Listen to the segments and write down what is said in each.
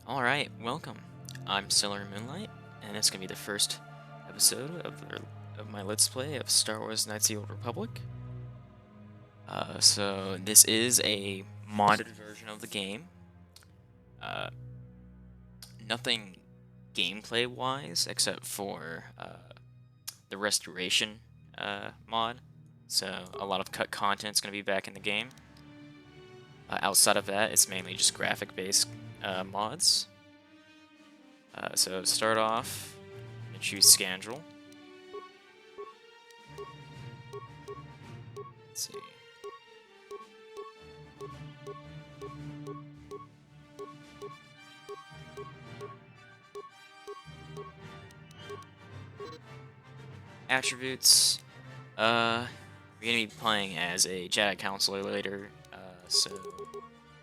Alright, welcome. I'm Stellar Moonlight, and it's gonna be the first episode of my Let's Play of Star Wars Knights of the Old Republic. So this is a modded version of the game. Uh, Nothing gameplay-wise, except for the restoration mod. So a lot of cut content's gonna be back in the game. Outside of that, it's mainly just graphic-based mods. So to start off, I'm gonna choose Scandrel. Let's see. Attributes. We're gonna be playing as a Jedi Counselor later, so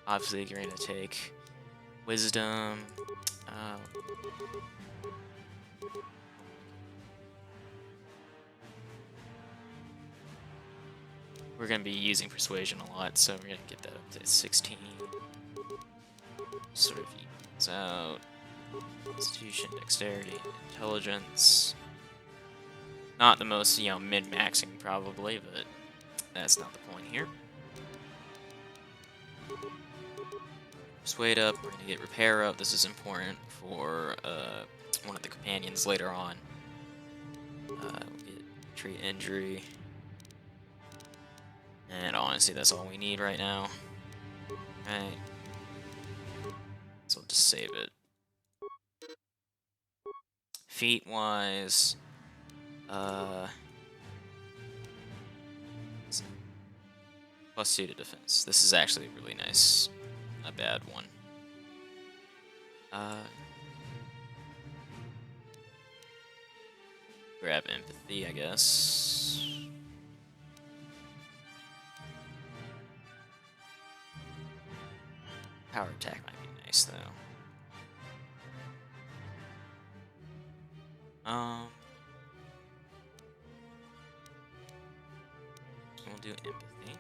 obviously you're gonna take Wisdom. Um, we're gonna be using Persuasion a lot, so we're gonna get that up to 16. Sort of evens out. Constitution, Dexterity, Intelligence. Not the most, min-maxing probably, but that's not the point here. Persuade up, we're gonna get Repair up. This is important for one of the companions later on. We'll get Treat Injury. And honestly, that's all we need right now. Right. So we'll just save it. Feat-wise, +2 to defense. This is actually really nice. A bad one. Grab Empathy, I guess. Power Attack might be nice, though. We'll do Empathy.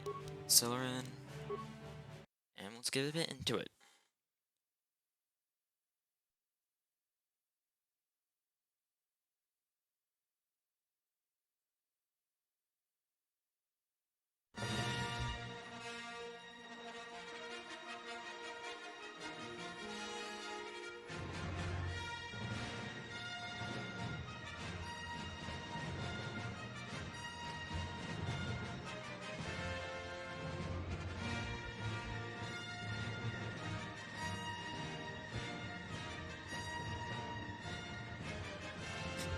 Alright, Celerin. And let's get a bit into it.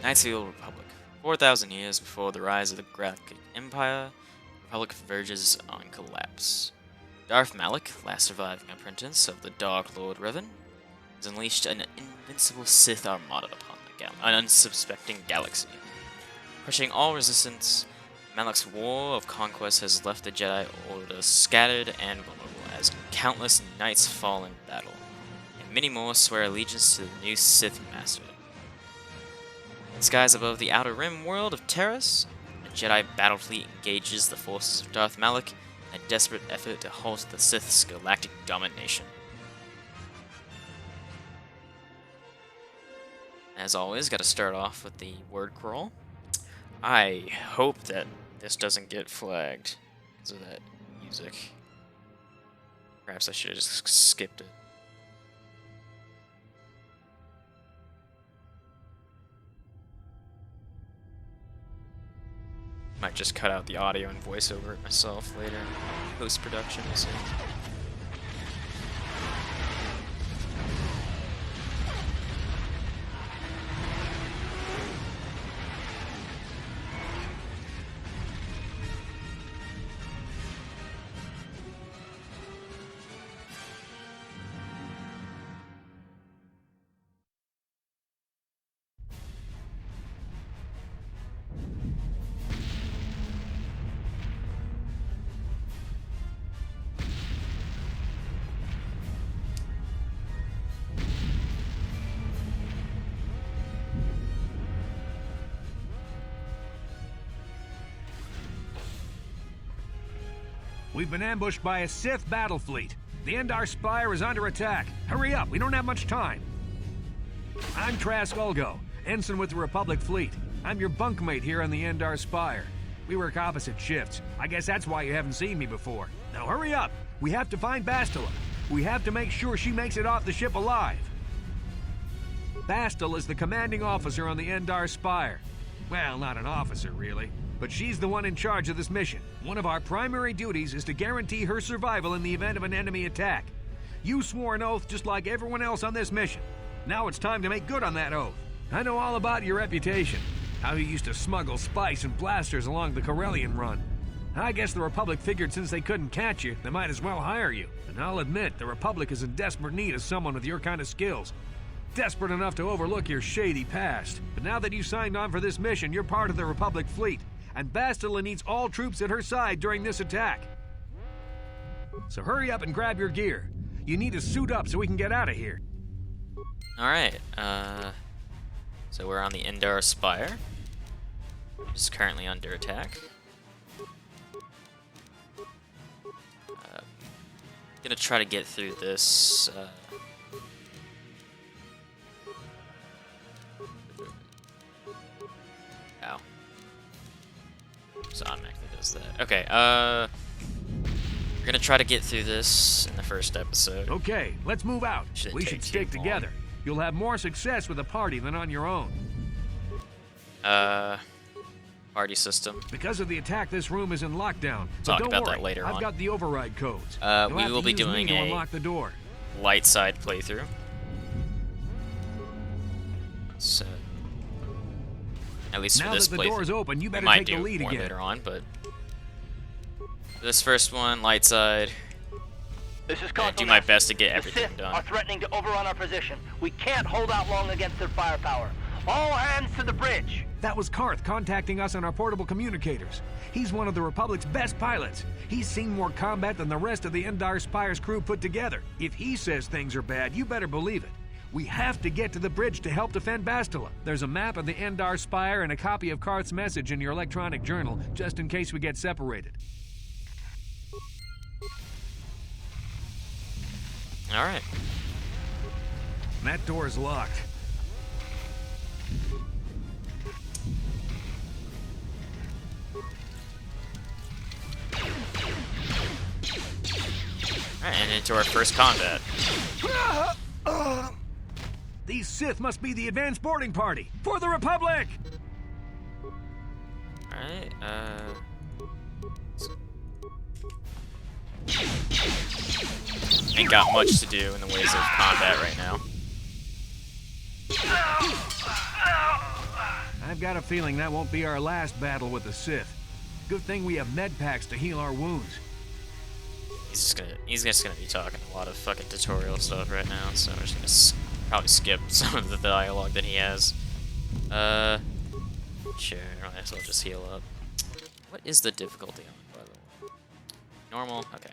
Knights of the Old Republic. 4,000 years before the rise of the Galactic Empire, the Republic verges on collapse. Darth Malak, last surviving apprentice of the Dark Lord Revan, has unleashed an invincible Sith armada upon an unsuspecting galaxy. Crushing all resistance, Malak's war of conquest has left the Jedi Order scattered and vulnerable as countless knights fall in battle, and many more swear allegiance to the new Sith Master. In skies above the Outer Rim world of Terrace, a Jedi battle fleet engages the forces of Darth Malak in a desperate effort to halt the Sith's galactic domination. As always, gotta start off with the word crawl. I hope that this doesn't get flagged because of that music. Perhaps I should have just skipped it. Might just cut out the audio and voice over it myself later in post-production. So. We've been ambushed by a Sith battle fleet. The Endar Spire is under attack. Hurry up, we don't have much time. I'm Trask Ulgo, ensign with the Republic fleet. I'm your bunkmate here on the Endar Spire. We work opposite shifts. I guess that's why you haven't seen me before. Now hurry up! We have to find Bastila. We have to make sure she makes it off the ship alive. Bastila is the commanding officer on the Endar Spire. Well, not an officer, really. But she's the one in charge of this mission. One of our primary duties is to guarantee her survival in the event of an enemy attack. You swore an oath just like everyone else on this mission. Now it's time to make good on that oath. I know all about your reputation. How you used to smuggle spice and blasters along the Corellian run. I guess the Republic figured since they couldn't catch you, they might as well hire you. And I'll admit, the Republic is in desperate need of someone with your kind of skills. Desperate enough to overlook your shady past. But now that you signed on for this mission, you're part of the Republic fleet. And Bastila needs all troops at her side during this attack. So hurry up and grab your gear. You need to suit up so we can get out of here. Alright, so we're on the Endar Spire, which is currently under attack. Gonna try to get through this. Ow. So automatically does that. Okay, we're gonna try to get through this in the first episode. Okay, let's move out. Shouldn't We take should too stick long. together. You'll have more success with a party than on your own. Party system. Because of the attack, this room is in lockdown. Talk But don't about worry, that later I've on. got the override codes. We You'll have will to be use me doing to a unlock the door. light side playthrough. So, at least Now for this that the door's playthrough, open, you we better might take do the lead more again. later on. But this first one, light side. This is I'm gonna do my best to get everything the Sith are done. threatening to overrun our position. We can't hold out long against their firepower. All hands to the bridge. That was Karth contacting us on our portable communicators. He's one of the Republic's best pilots. He's seen more combat than the rest of the Endar Spire's crew put together. If he says things are bad, you better believe it. We have to get to the bridge to help defend Bastila. There's a map of the Endar Spire and a copy of Karth's message in your electronic journal, just in case we get separated. Alright. That door's locked. Alright, and into our first combat. These Sith must be the advanced boarding party for the Republic! Alright, ain't got much to do in the ways of combat right now. I've got a feeling that won't be our last battle with the Sith. Good thing we have med packs to heal our wounds. He's just gonna be talking a lot of fucking tutorial stuff right now, so we're just gonna probably skip some of the dialogue that he has. Sure, might as well just heal up. What is the difficulty on it, by the way? Normal? Okay.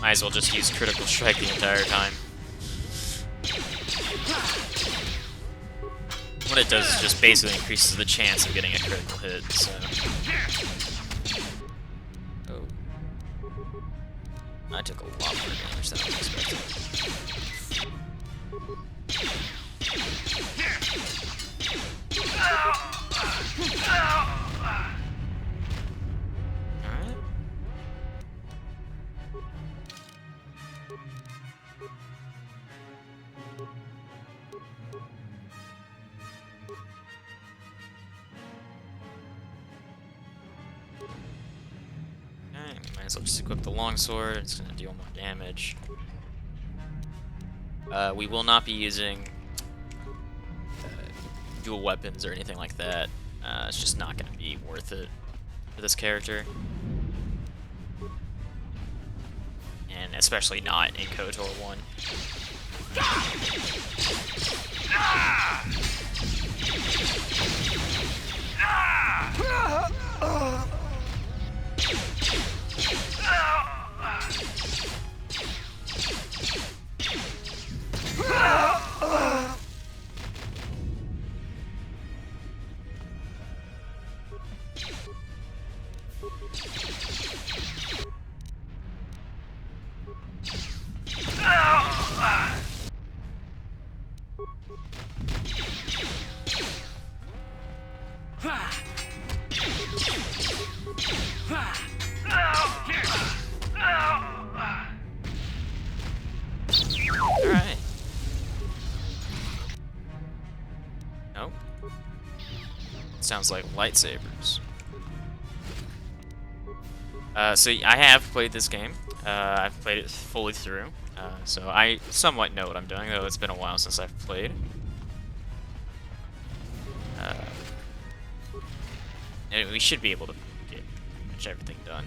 Might as well just use critical strike the entire time. What it does is just basically increases the chance of getting a critical hit, so... Oh. I took a lot more damage than I expected. Alright. Might as well just equip the longsword. It's gonna deal more damage. We will not be using dual weapons or anything like that. It's just not gonna be worth it for this character. And especially not in KOTOR 1. Alright. Nope. Sounds like lightsabers. So I have played this game. I've played it fully through. So I somewhat know what I'm doing, though it's been a while since I've played. And we should be able to get pretty much everything done.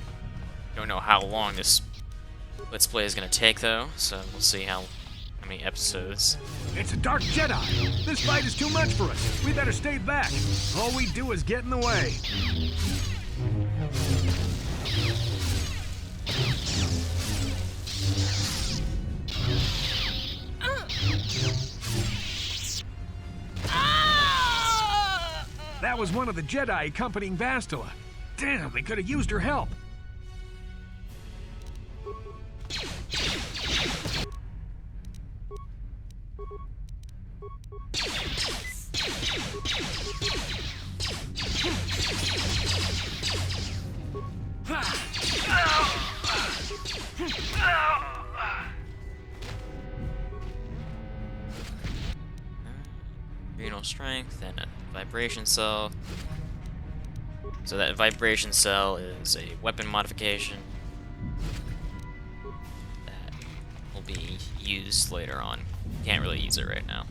Don't know how long this Let's Play is going to take, though, so we'll see how many episodes. It's a dark Jedi! This fight is too much for us. We better stay back. All we do is get in the way. That was one of the Jedi accompanying Bastila. Damn, they could have used her help. Renal strength and a vibration cell. So that vibration cell is a weapon modification that will be used later on. Can't really use it right now.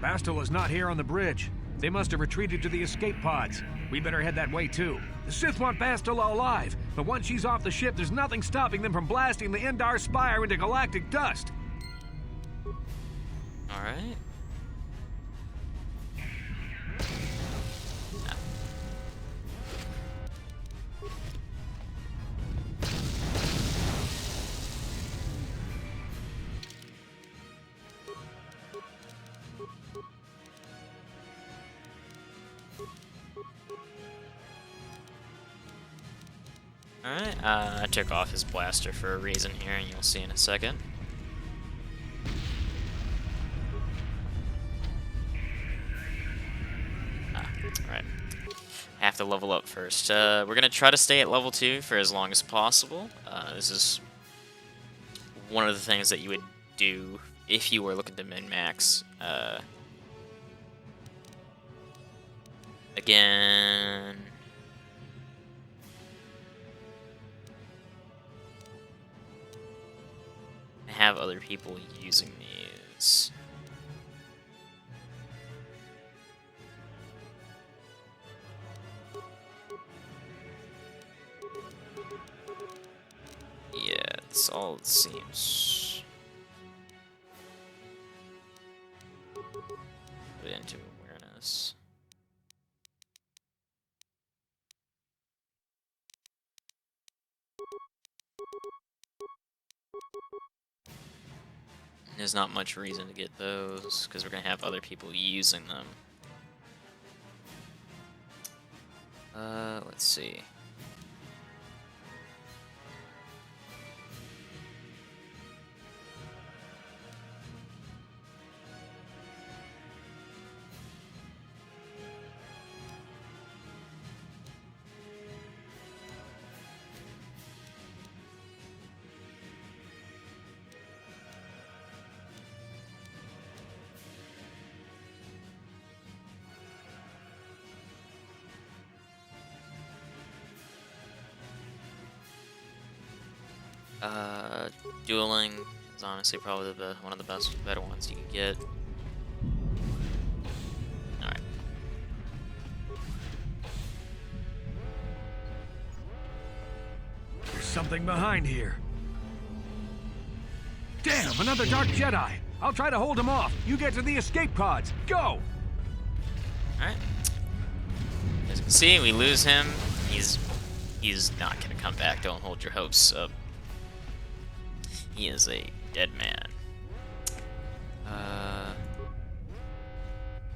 Bastila's not here on the bridge. They must have retreated to the escape pods. We better head that way too. The Sith want Bastila alive, but once she's off the ship, there's nothing stopping them from blasting the Endar Spire into galactic dust. Alright. Alright, I took off his blaster for a reason here, and you'll see in a second. Alright. Have to level up first. We're gonna try to stay at level 2 for as long as possible. This is one of the things that you would do if you were looking to min-max. Again... have other people using these. Yeah, that's all it seems. Put it into awareness. There's not much reason to get those, because we're going to have other people using them. Let's see. Dueling is honestly probably one of the better ones you can get. Alright. There's something behind here. Damn, another Dark Jedi. I'll try to hold him off. You get to the escape pods. Go! Alright. As you can see, we lose him. He's not gonna come back. Don't hold your hopes up. He is a dead man.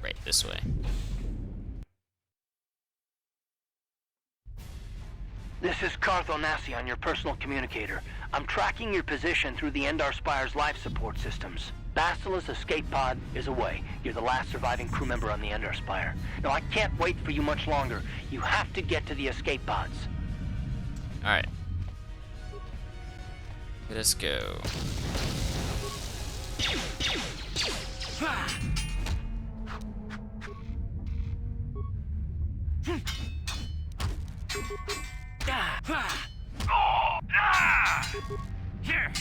Right, this way. This is Cartho Nassi on your personal communicator. I'm tracking your position through the Endar Spire's life support systems. Bastila's escape pod is away. You're the last surviving crew member on the Endar Spire. Now, I can't wait for you much longer. You have to get to the escape pods. Alright. Let us go. Here!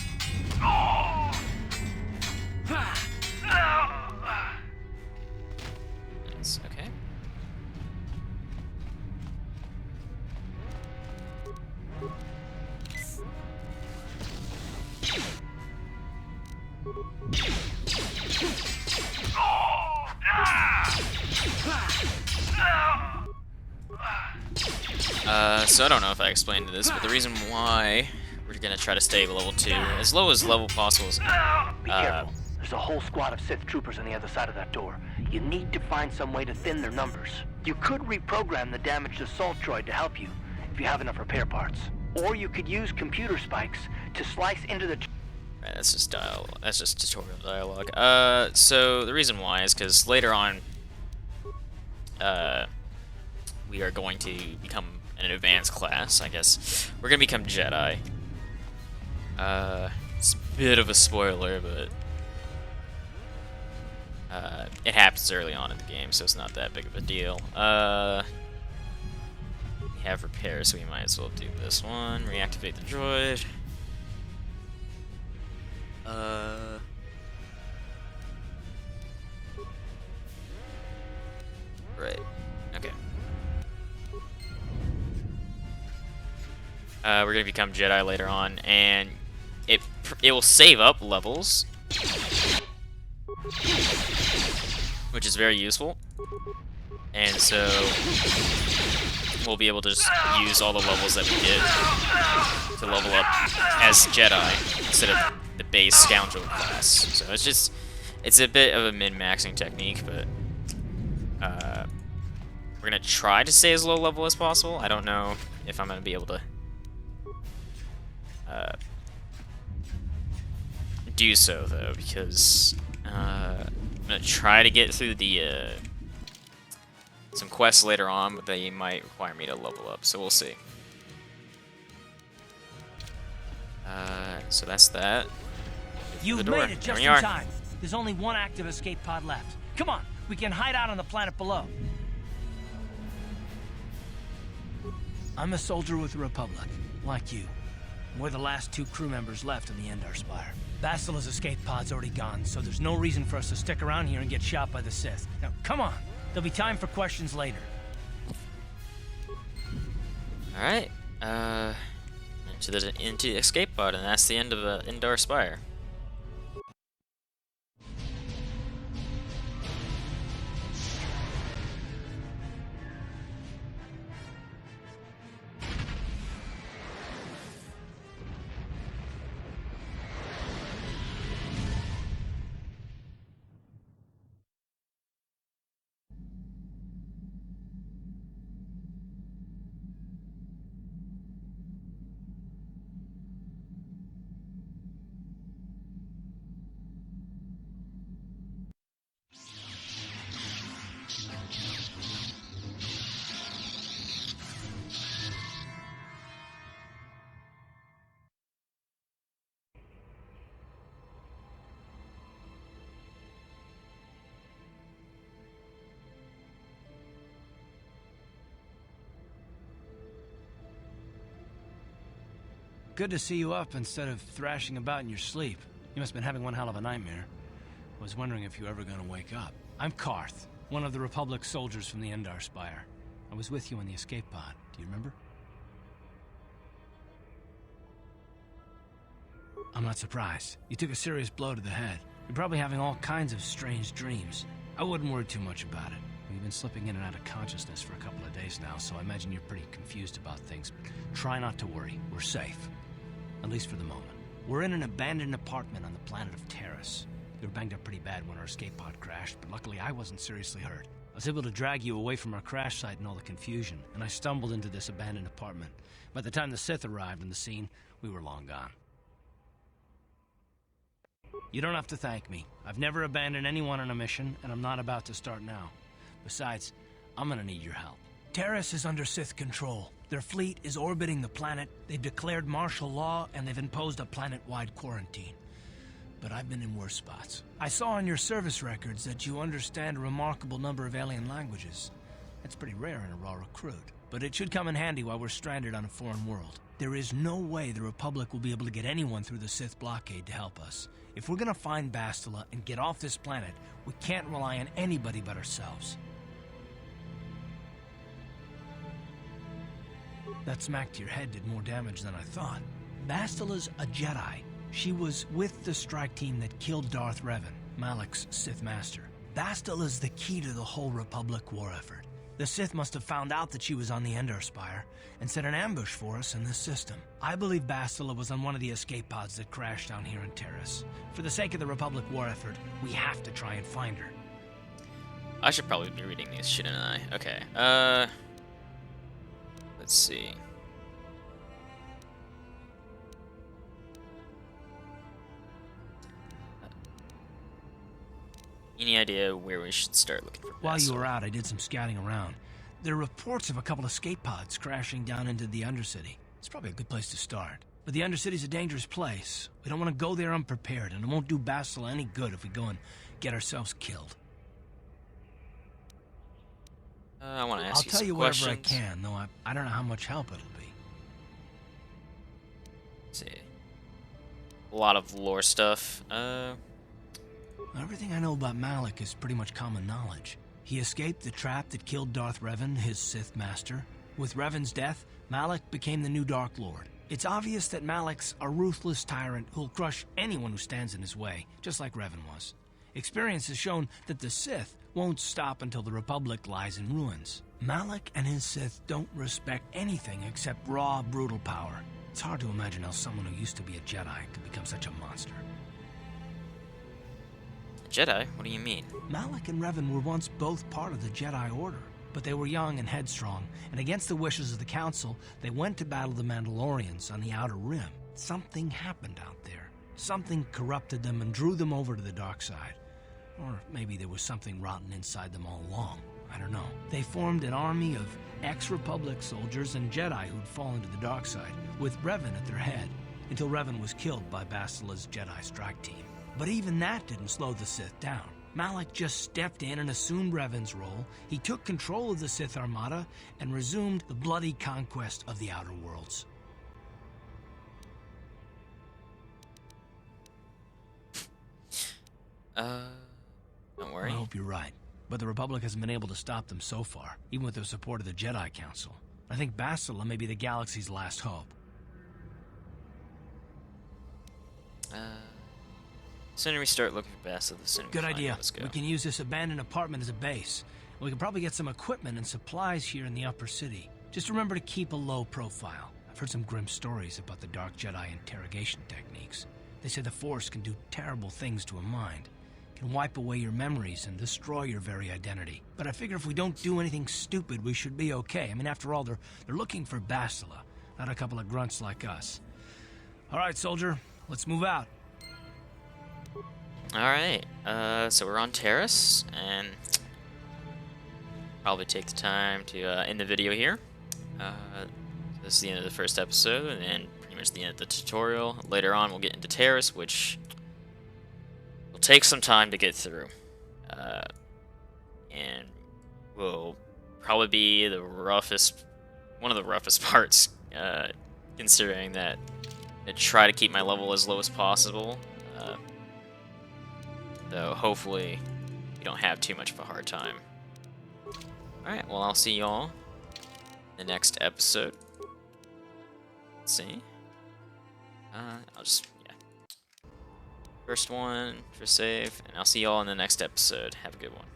Nice, okay. So I don't know if I explained this, but the reason why we're gonna try to stay level 2, as low as level possible is, Be careful. There's a whole squad of Sith troopers on the other side of that door. You need to find some way to thin their numbers. You could reprogram the damaged assault droid to help you, if you have enough repair parts. Or you could use computer spikes to slice into the... Right, that's just that's just tutorial dialogue. So the reason why is because later on, we are going to become an advanced class, I guess. We're gonna become Jedi. It's a bit of a spoiler, but it happens early on in the game, so it's not that big of a deal. We have repairs, so we might as well do this one. Reactivate the droid. Right. Okay. We're gonna become Jedi later on, and it will save up levels, which is very useful. And so we'll be able to just use all the levels that we get to level up as Jedi instead of the base scoundrel class. So it's a bit of a min-maxing technique, but we're gonna try to stay as low level as possible. I don't know if I'm gonna be able to do so though, because I'm gonna try to get through the some quests later on, but they might require me to level up, so we'll see. So that's that. You've made it just in time. There's only one active escape pod left. Come on, we can hide out on the planet below. I'm a soldier with the Republic, like you. We're the last 2 crew members left in the Endar Spire. Bastila's escape pod's already gone, so there's no reason for us to stick around here and get shot by the Sith. Now, come on. There'll be time for questions later. Alright, into the escape pod, and that's the end of Endar Spire. Good to see you up instead of thrashing about in your sleep. You must have been having one hell of a nightmare. I was wondering if you were ever gonna wake up. I'm Karth, one of the Republic soldiers from the Endar Spire. I was with you in the escape pod. Do you remember? I'm not surprised. You took a serious blow to the head. You're probably having all kinds of strange dreams. I wouldn't worry too much about it. You've been slipping in and out of consciousness for a couple of days now, so I imagine you're pretty confused about things. Try not to worry. We're safe. At least for the moment. We're in an abandoned apartment on the planet of Terrace. We were banged up pretty bad when our escape pod crashed, but luckily I wasn't seriously hurt. I was able to drag you away from our crash site and all the confusion, and I stumbled into this abandoned apartment. By the time the Sith arrived on the scene, we were long gone. You don't have to thank me. I've never abandoned anyone on a mission, and I'm not about to start now. Besides, I'm gonna need your help. Terrace is under Sith control. Their fleet is orbiting the planet, they've declared martial law, and they've imposed a planet-wide quarantine. But I've been in worse spots. I saw on your service records that you understand a remarkable number of alien languages. That's pretty rare in a raw recruit. But it should come in handy while we're stranded on a foreign world. There is no way the Republic will be able to get anyone through the Sith blockade to help us. If we're gonna find Bastila and get off this planet, we can't rely on anybody but ourselves. That smack to your head did more damage than I thought. Bastila's a Jedi. She was with the strike team that killed Darth Revan, Malak's Sith Master. Bastila's the key to the whole Republic war effort. The Sith must have found out that she was on the Endar Spire and set an ambush for us in this system. I believe Bastila was on one of the escape pods that crashed down here in Terrace. For the sake of the Republic war effort, we have to try and find her. I should probably be reading these, shouldn't I? Okay, let's see. Any idea where we should start looking for While you Bastila? were out, I did some scouting around. There are reports of a couple of escape pods crashing down into the Undercity. It's probably a good place to start. But the Undercity's a dangerous place. We don't want to go there unprepared, and it won't do Bastila any good if we go and get ourselves killed. I want to I'll ask you tell some you questions. whatever I can, though I don't know how much help it'll be. Let's see. A lot of lore stuff. Everything I know about Malak is pretty much common knowledge. He escaped the trap that killed Darth Revan, his Sith master. With Revan's death, Malak became the new Dark Lord. It's obvious that Malak's a ruthless tyrant who'll crush anyone who stands in his way, just like Revan was. Experience has shown that the Sith won't stop until the Republic lies in ruins. Malak and his Sith don't respect anything except raw, brutal power. It's hard to imagine how someone who used to be a Jedi could become such a monster. Jedi? What do you mean? Malak and Revan were once both part of the Jedi Order, but they were young and headstrong, and against the wishes of the Council, they went to battle the Mandalorians on the Outer Rim. Something happened out there. Something corrupted them and drew them over to the dark side. Or maybe there was something rotten inside them all along. I don't know. They formed an army of ex-Republic soldiers and Jedi who'd fallen to the dark side, with Revan at their head, until Revan was killed by Bastila's Jedi strike team. But even that didn't slow the Sith down. Malak just stepped in and assumed Revan's role. He took control of the Sith Armada and resumed the bloody conquest of the Outer Worlds. Don't worry. I hope you're right. But the Republic hasn't been able to stop them so far, even with the support of the Jedi Council. I think Bastila may be the galaxy's last hope. Sooner we start looking for Bastila, the sooner we Good find idea. him. Let's go. We can use this abandoned apartment as a base. We can probably get some equipment and supplies here in the upper city. Just remember to keep a low profile. I've heard some grim stories about the Dark Jedi interrogation techniques. They say the Force can do terrible things to a mind. It can wipe away your memories and destroy your very identity. But I figure if we don't do anything stupid, we should be okay. I mean, after all, they're looking for Bastila, not a couple of grunts like us. All right, soldier, let's move out. Alright, so we're on Terrace, and probably take the time to end the video here. This is the end of the first episode, and pretty much the end of the tutorial. Later on, we'll get into Terrace, which will take some time to get through. And will probably be the roughest, one of the roughest parts, considering that I try to keep my level as low as possible. Though hopefully you don't have too much of a hard time. Alright, well I'll see y'all in the next episode. Let's see. I'll just, yeah. first one for save, and I'll see y'all in the next episode. Have a good one.